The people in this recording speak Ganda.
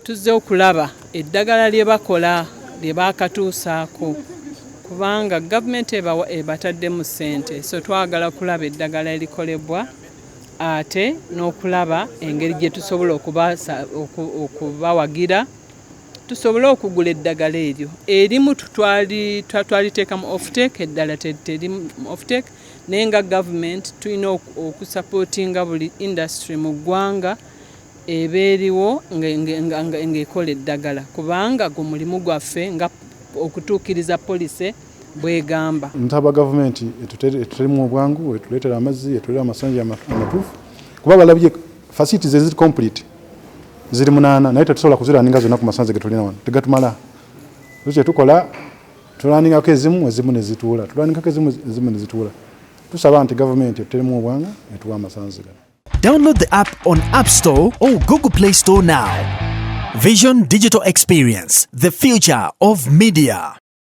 Tuzze okulaba eddagala lye bakola lye baakatuusaako kubanga gavumenti ebataddemu ssente, so twagala kulaba eddagala erikolebwa ate n'okulaba engeri gye tusobola okubawagira tusobole okugula eddagala eryo. Erimu twaliteekamu off-take, eddala terimu off-take, naye nga gavumenti tulina okusapootinga buli industry mu ggwanga eba eriwo ng'ekola eddagala kubanga gwe mulimu gwaffe nga okutuukiriza poliisi bwegamba. Ntaba gavumenti etuterimu obwangu, etuleetera amazzi, etuleetera amasanyalaze amatuufu kuba balabye facilities eziri complete ziri 8 naye tetusobola kuziraninga zonna ku masanze getulina wano, tegatumala. Kye tukola tulaningako ezimu ne zituula, tulaningako ezimu ne zituula. Tusaba nti gavumenti etuterimu obwangu etuwa amasanze gano. Download the app on App Store or Google Play Store now. Vision Digital Experience, the future of media.